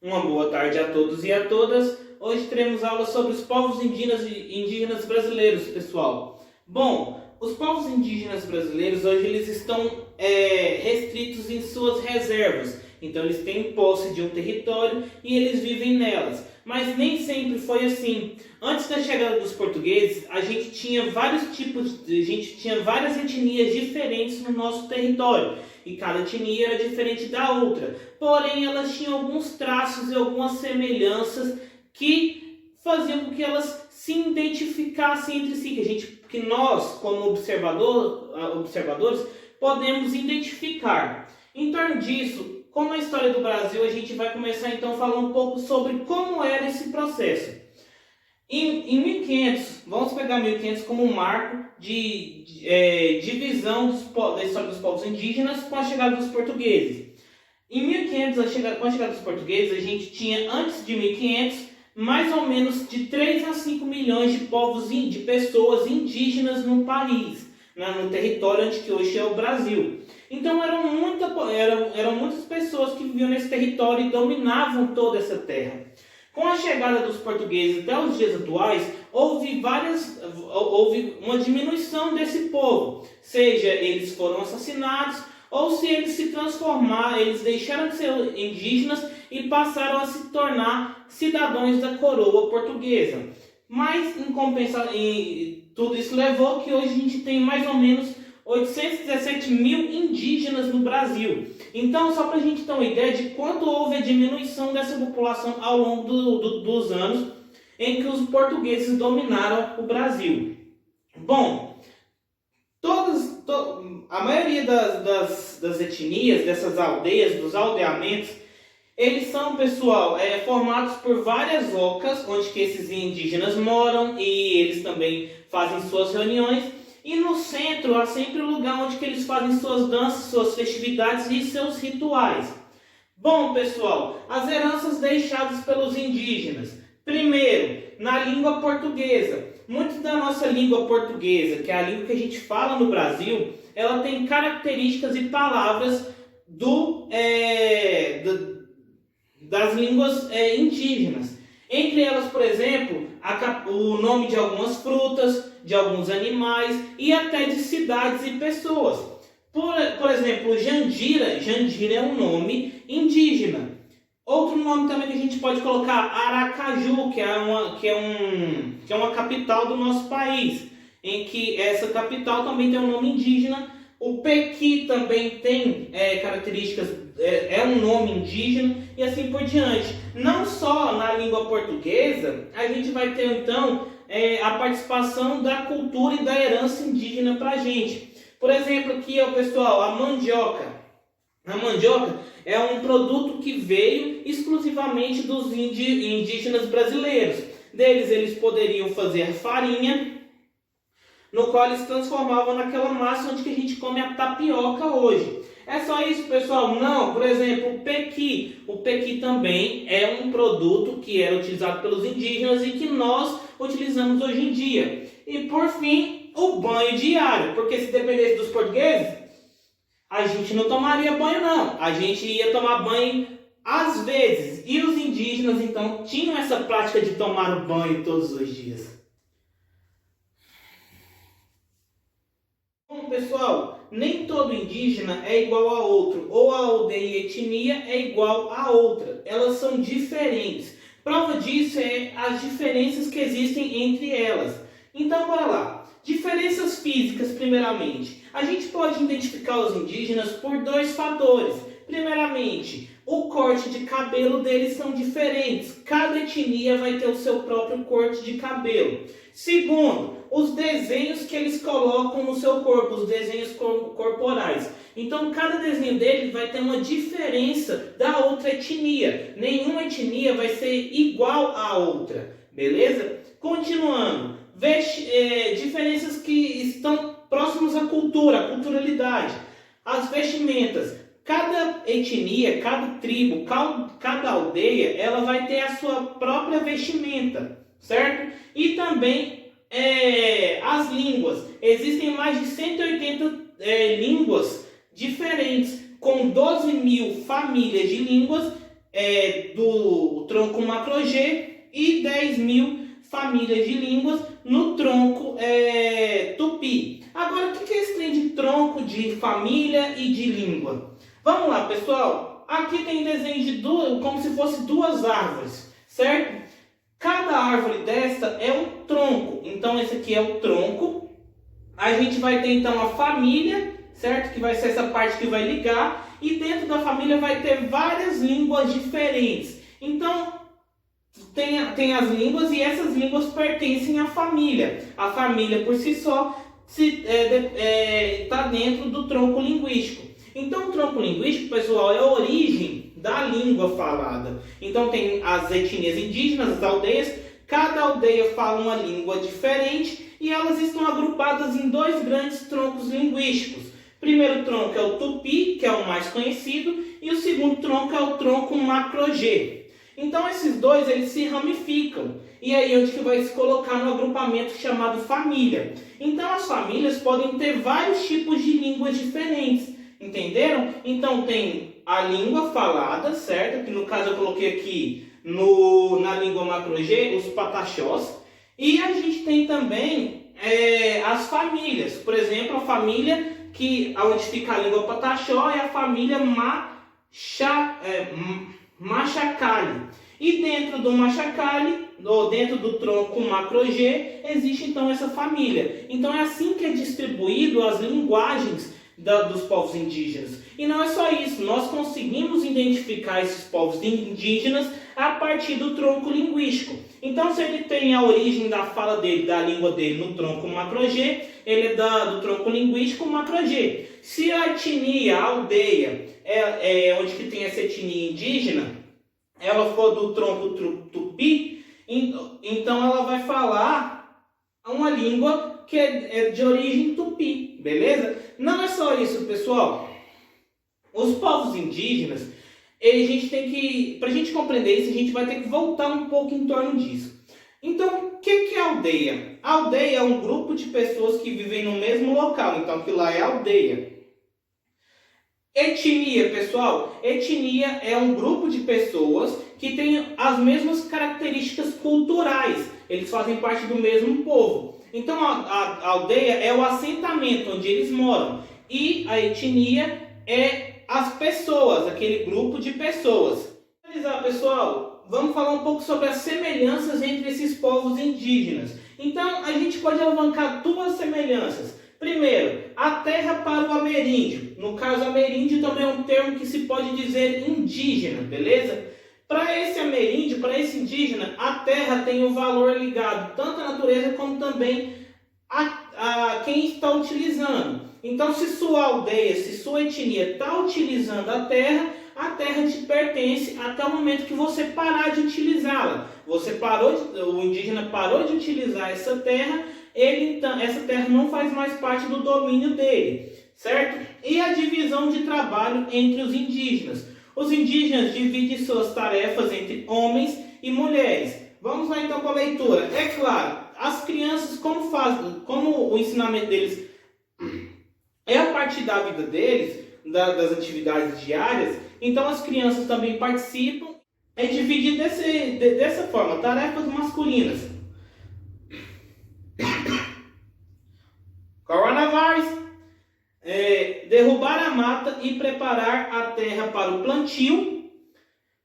Uma boa tarde a todos e a todas. Hoje teremos aula sobre os povos indígenas brasileiros, pessoal. Bom, os povos indígenas brasileiros hoje eles estão restritos em suas reservas. Então eles têm posse de um território e eles vivem nelas. Mas nem sempre foi assim. Antes da chegada dos portugueses, a gente tinha várias etnias diferentes no nosso território. E cada etnia era diferente da outra. Porém, elas tinham alguns traços e algumas semelhanças que faziam com que elas se identificassem entre si, que nós, como observadores, podemos identificar. Em torno disso, como a história do Brasil, a gente vai começar então a falar um pouco sobre como era esse processo. Em 1500, vamos pegar 1500 como um marco de divisão da história dos povos indígenas com a chegada dos portugueses. Em 1500, com a chegada dos portugueses, a gente tinha, antes de 1500, mais ou menos de 3 a 5 milhões de pessoas indígenas no país, no território onde que hoje é o Brasil. Então eram muitas pessoas que viviam nesse território e dominavam toda essa terra. Com a chegada dos portugueses até os dias atuais, houve uma diminuição desse povo. Seja eles foram assassinados, ou se eles se transformaram, eles deixaram de ser indígenas e passaram a se tornar cidadãos da coroa portuguesa. Mas, em compensação, tudo isso levou que hoje a gente tem mais ou menos 817 mil indígenas no Brasil. Então, só para a gente ter uma ideia de quanto houve a diminuição dessa população ao longo dos anos em que os portugueses dominaram o Brasil. Bom, a maioria das etnias, dessas aldeias, dos aldeamentos, eles são, pessoal, formados por várias ocas, onde que esses indígenas moram e eles também fazem suas reuniões. E no centro há sempre o lugar onde que eles fazem suas danças, suas festividades e seus rituais. Bom, pessoal, as heranças deixadas pelos indígenas. Primeiro, na língua portuguesa. Muito da nossa língua portuguesa, que é a língua que a gente fala no Brasil, ela tem características e palavras das línguas indígenas. Entre elas, por exemplo, o nome de algumas frutas, de alguns animais e até de cidades e pessoas. Por exemplo, Jandira é um nome indígena. Outro nome também que a gente pode colocar, Aracaju, que é uma capital do nosso país, em que essa capital também tem um nome indígena. O Pequi também tem características, é um nome indígena e assim por diante. Não só na língua portuguesa, a gente vai ter então a participação da cultura e da herança indígena para a gente. Por exemplo, aqui, pessoal, a mandioca. A mandioca é um produto que veio exclusivamente dos indígenas brasileiros. Eles poderiam fazer farinha, no qual eles transformavam naquela massa onde que a gente come a tapioca hoje. É só isso, pessoal? Não. Por exemplo, o pequi. O pequi também é um produto que era utilizado pelos indígenas e que nós utilizamos hoje em dia. E por fim, o banho diário. Porque se dependesse dos portugueses, a gente não tomaria banho, não. A gente ia tomar banho às vezes. E os indígenas, então, tinham essa prática de tomar o banho todos os dias. Bom, pessoal, nem todo indígena é igual a outro, ou a aldeia e etnia é igual a outra. Elas são diferentes. Prova disso é as diferenças que existem entre elas. Então, bora lá. Diferenças físicas, primeiramente. A gente pode identificar os indígenas por 2 fatores. Primeiramente, o corte de cabelo deles são diferentes. Cada etnia vai ter o seu próprio corte de cabelo. Segundo, os desenhos que eles colocam no seu corpo, os desenhos corporais. Então, cada desenho dele vai ter uma diferença da outra etnia. Nenhuma etnia vai ser igual à outra, beleza? Continuando, diferenças que estão próximas à cultura, à culturalidade. As vestimentas. Cada etnia, cada tribo, cada aldeia, ela vai ter a sua própria vestimenta, certo? E também as línguas. Existem mais de 180 línguas diferentes, com 12 mil famílias de línguas do tronco macro-G e 10.000 famílias de línguas no tronco tupi. Agora, o que é esse trem de tronco, de família e de língua? Vamos lá, pessoal. Aqui tem desenho de como se fosse duas árvores, certo? Cada árvore dessa é um tronco. Então, esse aqui é o tronco. A gente vai ter, então, a família, certo? Que vai ser essa parte que vai ligar. E dentro da família vai ter várias línguas diferentes. Então, tem as línguas e essas línguas pertencem à família. A família, por si só, está dentro do tronco linguístico. Então, o tronco linguístico, pessoal, é a origem da língua falada. Então, tem as etnias indígenas, as aldeias. Cada aldeia fala uma língua diferente e elas estão agrupadas em dois grandes troncos linguísticos. O primeiro tronco é o tupi, que é o mais conhecido, e o segundo tronco é o tronco macro-G. Então, esses dois eles se ramificam. E aí onde que vai se colocar no agrupamento chamado família. Então, as famílias podem ter vários tipos de línguas diferentes. Entenderam? Então tem a língua falada, certo? Que no caso eu coloquei aqui na língua macro-G, os pataxós. E a gente tem também as famílias. Por exemplo, a família onde fica a língua pataxó é a família Machacali. E dentro do Machacali, ou dentro do tronco macro-G, existe então essa família. Então é assim que é distribuído as linguagens dos povos indígenas. E não é só isso, nós conseguimos identificar esses povos indígenas a partir do tronco linguístico. Então, se ele tem a origem da fala dele, da língua dele no tronco macro-G, ele é do tronco linguístico macro-G. Se a etnia, a aldeia, onde que tem essa etnia indígena, ela for do tronco tupi, então ela vai falar uma língua que é de origem tupi, beleza? Não é só isso, pessoal. Os povos indígenas, para a gente compreender isso, a gente vai ter que voltar um pouco em torno disso. Então, o que é aldeia? A aldeia é um grupo de pessoas que vivem no mesmo local, então aquilo lá é aldeia. Etnia, pessoal, etnia é um grupo de pessoas que tem as mesmas características culturais, eles fazem parte do mesmo povo. Então a aldeia é o assentamento onde eles moram e a etnia é as pessoas, aquele grupo de pessoas. Para finalizar, pessoal, vamos falar um pouco sobre as semelhanças entre esses povos indígenas. Então a gente pode alavancar duas semelhanças. Primeiro, a terra para o ameríndio. No caso, ameríndio também é um termo que se pode dizer indígena, beleza? Para esse ameríndio, para esse indígena, a terra tem um valor ligado tanto à natureza como também a quem está utilizando. Então, se sua aldeia, se sua etnia está utilizando a terra te pertence até o momento que você parar de utilizá-la. O indígena parou de utilizar essa terra, essa terra não faz mais parte do domínio dele, certo? E a divisão de trabalho entre os indígenas. Os indígenas dividem suas tarefas entre homens e mulheres. Vamos lá então com a leitura. É claro, as crianças como o ensinamento deles é a partir da vida deles, das atividades diárias, então as crianças também participam. É dividido dessa forma, tarefas masculinas. Coronavírus. Derrubar a mata e preparar a terra para o plantio,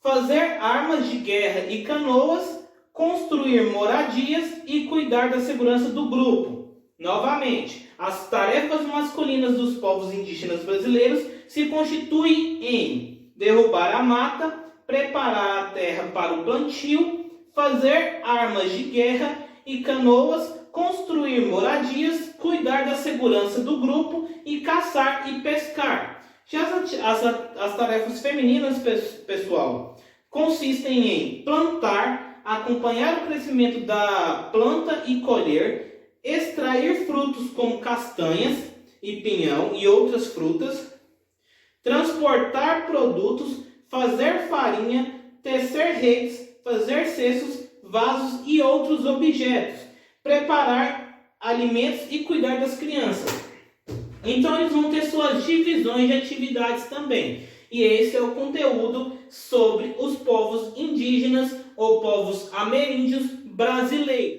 fazer armas de guerra e canoas, construir moradias e cuidar da segurança do grupo. Novamente, as tarefas masculinas dos povos indígenas brasileiros se constituem em derrubar a mata, preparar a terra para o plantio, fazer armas de guerra e canoas, construir moradias, cuidar da segurança do grupo e caçar e pescar. Já as tarefas femininas, pessoal, consistem em plantar, acompanhar o crescimento da planta e colher, extrair frutos como castanhas e pinhão e outras frutas, transportar produtos, fazer farinha, tecer redes, fazer cestos, vasos e outros objetos, preparar alimentos e cuidar das crianças. Então eles vão ter suas divisões de atividades também. E esse é o conteúdo sobre os povos indígenas ou povos ameríndios brasileiros.